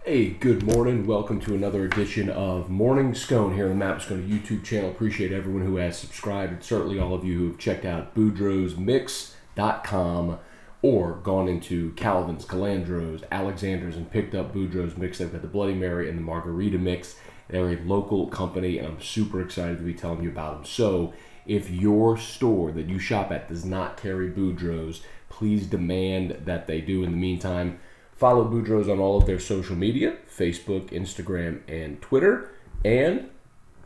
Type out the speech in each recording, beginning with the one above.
Hey, good morning. Welcome to another edition of Morning Scone here on the Map Scone YouTube channel. Appreciate everyone who has subscribed, and certainly all of you who have checked out BoudreauxMix.com or gone into Calvin's, Calandro's, Alexander's, and picked up Boudreaux's Mix. They've got the Bloody Mary and the Margarita Mix. They're a local company, and I'm super excited to be telling you about them. So, if your store that you shop at does not carry Boudreaux's, please demand that they do. In the meantime, follow Boudreaux's on all of their social media, Facebook, Instagram, and Twitter, and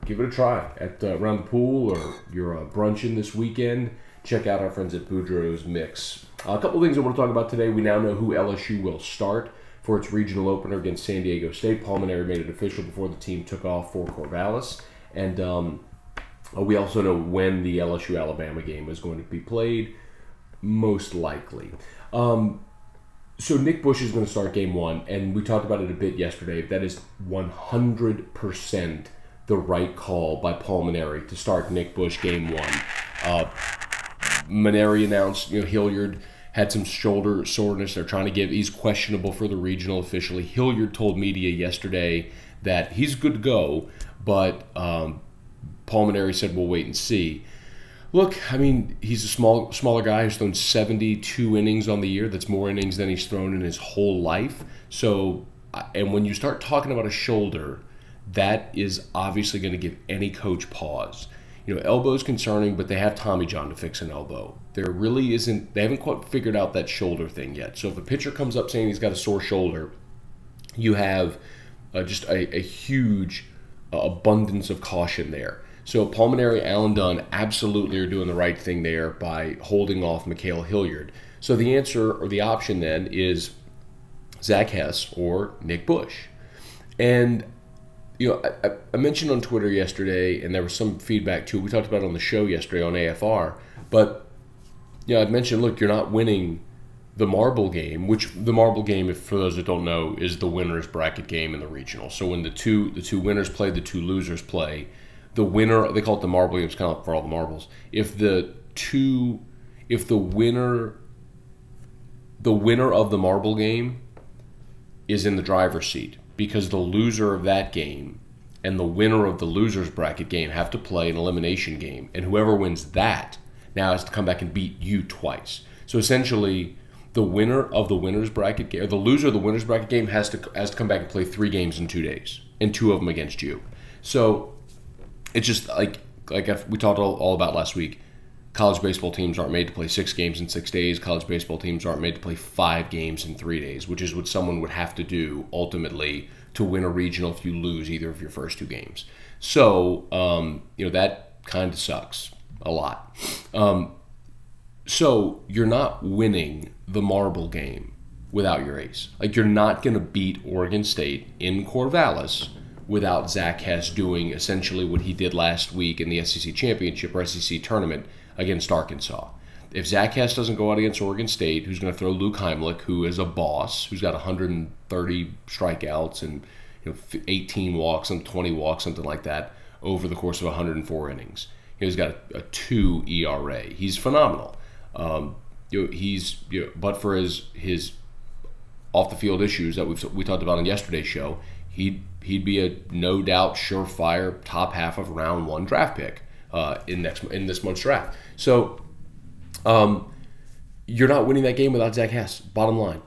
give it a try at around the pool or you're brunching this weekend. Check out our friends at Boudreaux's Mix. A couple things I want to talk about today. We now know who LSU will start for its regional opener against San Diego State. Paul Mainieri made it official before the team took off for Corvallis. And we also know when the LSU-Alabama game is going to be played, most likely. So Nick Bush is going to start game one, and we talked about it a bit yesterday. That is 100% the right call by Paul Mainieri to start Nick Bush game one. Mainieri announced, Hilliard had some shoulder soreness. They're trying to he's questionable for the regional officially. Hilliard told media yesterday that he's good to go, but Paul Mainieri said we'll wait and see. Look, I mean, he's a smaller guy who's thrown 72 innings on the year. That's more innings than he's thrown in his whole life. So, and when you start talking about a shoulder, that is obviously going to give any coach pause. Elbow's concerning, but they have Tommy John to fix an elbow. There really isn't, they haven't quite figured out that shoulder thing yet. So if a pitcher comes up saying he's got a sore shoulder, you have just a huge abundance of caution there. So Paul Mainieri, Alan Dunn absolutely are doing the right thing there by holding off Mikhail Hilliard. So the answer or the option then is Zach Hess or Nick Bush. And I mentioned on Twitter yesterday, and there was some feedback too. We talked about it on the show yesterday on AFR. But I'd mentioned, look, you're not winning the marble game, which the marble game, if for those that don't know, is the winner's bracket game in the regional. So when the two winners play, the two losers play. The winner, they call it the marble game, it's kind of for all the marbles. If the winner of the marble game is in the driver's seat, because the loser of that game and the winner of the loser's bracket game have to play an elimination game, and whoever wins that now has to come back and beat you twice. So essentially, the winner of the winner's bracket game, or the loser of the winner's bracket game has to come back and play 3 games in 2 days, and 2 of them against you. So it's just like we talked all about last week. College baseball teams aren't made to play 6 games in 6 days. College baseball teams aren't made to play 5 games in 3 days, which is what someone would have to do ultimately to win a regional if you lose either of your first 2 games. So, that kind of sucks a lot. So you're not winning the marble game without your ace. Like, you're not going to beat Oregon State in Corvallis without Zach Hess doing essentially what he did last week in the SEC Championship or SEC Tournament against Arkansas. If Zach Hess doesn't go out against Oregon State, who's going to throw Luke Heimlich, who is a boss, who's got 130 strikeouts and 18 walks and 20 walks, something like that, over the course of 104 innings. He's got a 2 ERA. He's phenomenal. But for his off the field issues that we talked about on yesterday's show, he'd be a no doubt surefire top half of round 1 draft pick in this month's draft. So you're not winning that game without Zach Hess, bottom line.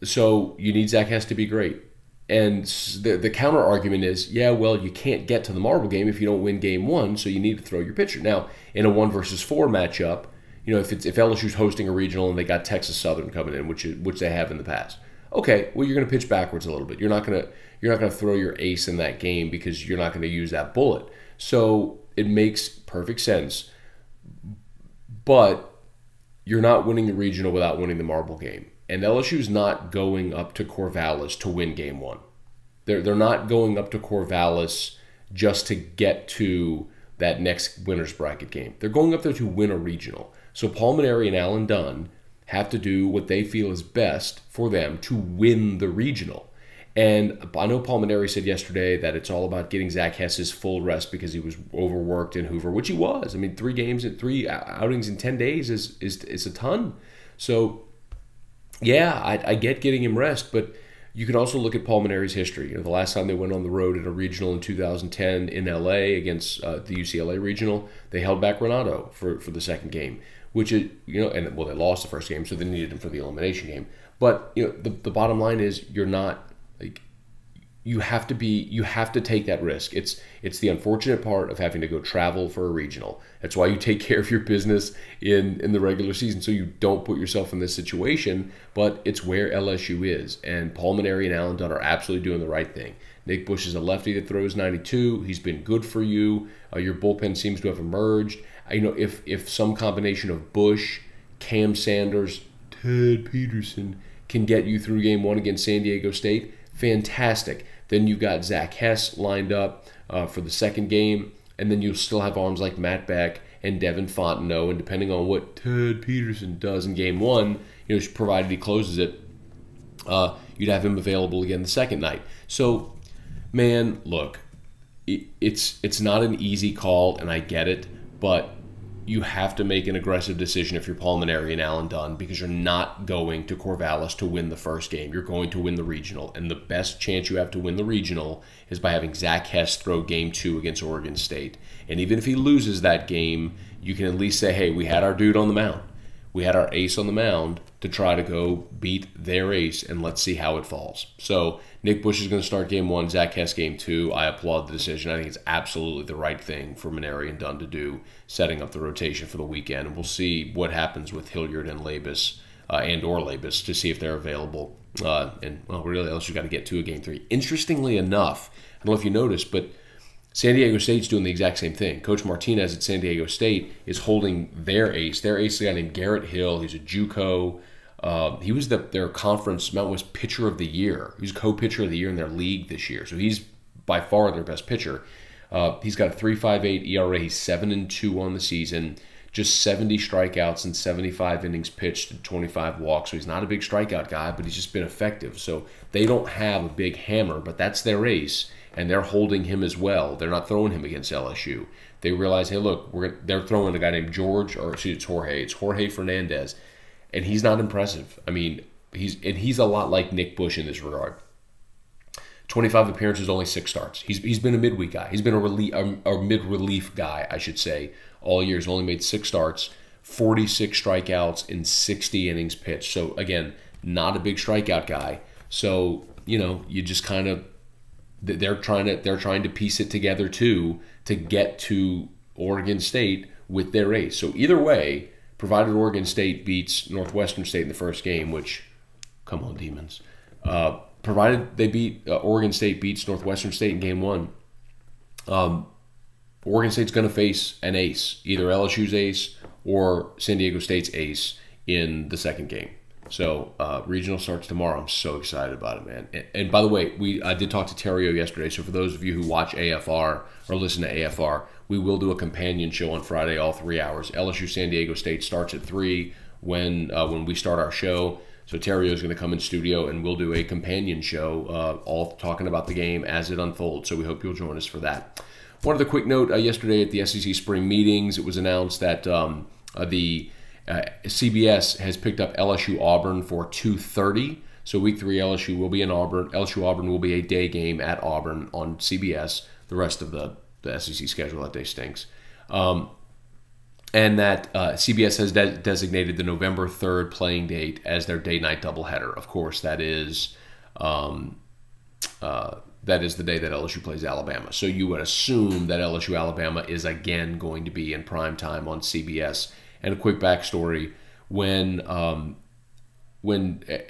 So you need Zach Hess to be great. And the counter argument is, you can't get to the marble game if you don't win game 1, so you need to throw your pitcher. Now, in a 1 versus 4 matchup, if LSU's hosting a regional and they got Texas Southern coming in, which they have in the past, okay, well, you're going to pitch backwards a little bit. You're not going to throw your ace in that game because you're not going to use that bullet. So it makes perfect sense. But you're not winning the regional without winning the marble game. And LSU's not going up to Corvallis to win game 1. They're not going up to Corvallis just to get to that next winner's bracket game. They're going up there to win a regional. So Paul Mainieri and Alan Dunn have to do what they feel is best for them to win the regional. And I know Paul Mainieri said yesterday that it's all about getting Zach Hess's full rest because he was overworked in Hoover, which he was. I mean, 3 outings in 10 days is a ton. So, yeah, I get getting him rest, but You can also look at Paul Mainieri's history. The last time they went on the road in a regional in 2010 in LA against the UCLA regional, they held back Renato for the second game, which is, and well, they lost the first game, so they needed him for the elimination game. But the bottom line is you're not like you have to take that risk. It's the unfortunate part of having to go travel for a regional. That's why you take care of your business in the regular season, so you don't put yourself in this situation. But it's where LSU is, and Paul Mainieri and Alan Dunn are absolutely doing the right thing. Nick Bush is a lefty that throws 92. He's been good for you. Your bullpen seems to have emerged. If some combination of Bush, Cam Sanders, Ted Peterson can get you through game one against San Diego State, fantastic. Then you've got Zach Hess lined up for the second game, and then you'll still have arms like Matt Beck and Devin Fontenot, and depending on what Ted Peterson does in game one, provided he closes it, you'd have him available again the second night. So, man, look, it's not an easy call, and I get it, but you have to make an aggressive decision if you're Paul Mainieri and Alan Dunn, because you're not going to Corvallis to win the first game. You're going to win the regional, and the best chance you have to win the regional is by having Zach Hess throw game 2 against Oregon State. And even if he loses that game, you can at least say, hey, we had our dude on the mound. We had our ace on the mound to try to go beat their ace, and let's see how it falls. So Nick Bush is going to start game 1, Zach Hess game 2. I applaud the decision. I think it's absolutely the right thing for Mainieri and Dunn to do, setting up the rotation for the weekend. And we'll see what happens with Hilliard and Labus, or Labus, to see if they're available. Really, LSU got to get to a game 3. Interestingly enough, I don't know if you noticed, but San Diego State's doing the exact same thing. Coach Martinez at San Diego State is holding their ace. Their ace is a guy named Garrett Hill. He's a JUCO. He was their conference Mountain West pitcher of the year. He was co-pitcher of the year in their league this year. So he's by far their best pitcher. He's got a 3.58 ERA. He's 7-2 on the season. Just 70 strikeouts and 75 innings pitched and 25 walks. So he's not a big strikeout guy, but he's just been effective. So they don't have a big hammer, but that's their ace, and they're holding him as well. They're not throwing him against LSU. They realize, hey, look, they're throwing a guy named George, or excuse me, it's Jorge. It's Jorge Fernandez, and he's not impressive. I mean, he's a lot like Nick Bush in this regard. 25 appearances, only 6 starts. He's been a midweek guy. He's been a mid-relief guy, I should say, all year. He's only made 6 starts, 46 strikeouts, and 60 innings pitched. So, again, not a big strikeout guy. So, you just kind of, they're trying to piece it together, too, to get to Oregon State with their ace. So, either way, provided Oregon State beats Northwestern State in the first game, which, come on, Demons, provided they beat Oregon State beats Northwestern State in game 1, Oregon State's going to face an ace, either LSU's ace or San Diego State's ace in the second game. So regional starts tomorrow. I'm so excited about it, man. And by the way, I did talk to Terrio yesterday. So for those of you who watch AFR or listen to AFR, we will do a companion show on Friday, all 3 hours. LSU San Diego State starts at 3 when we start our show. So Terrio is going to come in studio, and we'll do a companion show, all talking about the game as it unfolds. So we hope you'll join us for that. One other quick note, yesterday at the SEC Spring Meetings, it was announced that the CBS has picked up LSU-Auburn for 2:30. So week 3, LSU will be in Auburn. LSU-Auburn will be a day game at Auburn on CBS. The rest of the SEC schedule that day stinks. And that CBS has designated the November 3rd playing date as their day-night doubleheader. Of course, that is the day that LSU plays Alabama. So you would assume that LSU-Alabama is again going to be in primetime on CBS. And a quick backstory, when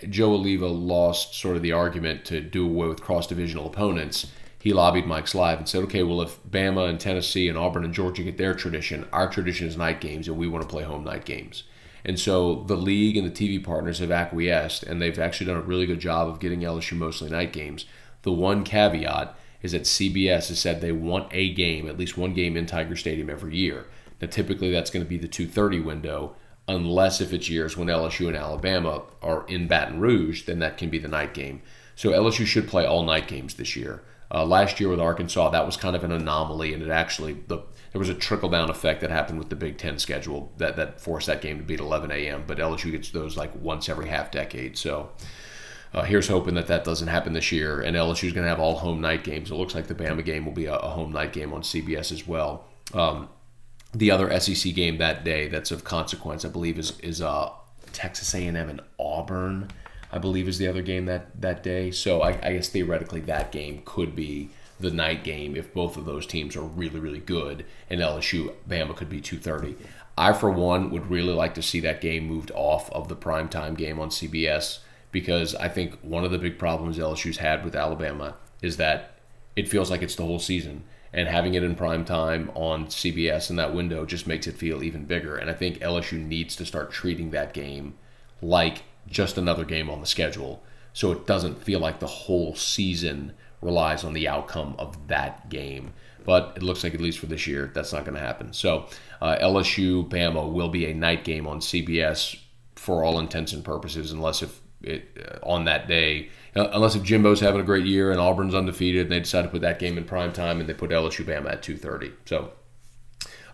Joe Oliva lost sort of the argument to do away with cross-divisional opponents, he lobbied Mike Slive and said, okay, well, if Bama and Tennessee and Auburn and Georgia get their tradition, our tradition is night games, and we want to play home night games. And so the league and the TV partners have acquiesced, and they've actually done a really good job of getting LSU mostly night games. The one caveat is that CBS has said they want a game, at least one game in Tiger Stadium every year. Now, typically that's going to be the 2:30 window, unless if it's years when LSU and Alabama are in Baton Rouge, then that can be the night game. So LSU should play all night games this year. Last year with Arkansas, that was kind of an anomaly, and it actually there was a trickle-down effect that happened with the Big Ten schedule that forced that game to be at 11 a.m., but LSU gets those like once every half decade. So Here's hoping that that doesn't happen this year, and LSU is going to have all home night games. It looks like the Bama game will be a home night game on CBS as well. The other SEC game that day that's of consequence, I believe, is Texas A&M and Auburn, I believe, is the other game that day. So I guess theoretically that game could be the night game if both of those teams are really, really good, and LSU-Bama could be 2:30. I, for one, would really like to see that game moved off of the primetime game on CBS, because I think one of the big problems LSU's had with Alabama is that it feels like it's the whole season. And having it in prime time on CBS in that window just makes it feel even bigger. And I think LSU needs to start treating that game like just another game on the schedule, so it doesn't feel like the whole season relies on the outcome of that game. But it looks like, at least for this year, that's not going to happen. So LSU-Bama will be a night game on CBS for all intents and purposes, unless if on that day, unless if Jimbo's having a great year and Auburn's undefeated and they decide to put that game in prime time and they put LSU-Bama at 2:30. So, all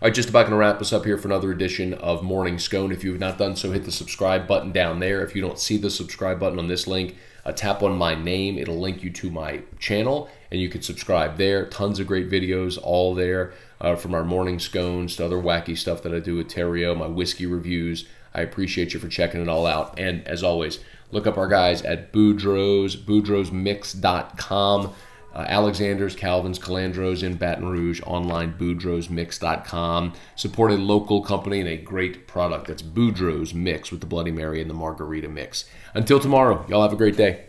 right, just about going to wrap us up here for another edition of Morning Scone. If you have not done so, hit the subscribe button down there. If you don't see the subscribe button on this link, tap on my name. It'll link you to my channel, and you can subscribe there. Tons of great videos all there, from our morning scones to other wacky stuff that I do with Terrio, my whiskey reviews. I appreciate you for checking it all out. And as always, look up our guys at Boudreaux's, boudreauxmix.com. Alexander's, Calvin's, Calandro's in Baton Rouge, online, boudreauxmix.com. Support a local company and a great product. That's Boudreaux's Mix with the Bloody Mary and the Margarita Mix. Until tomorrow, y'all have a great day.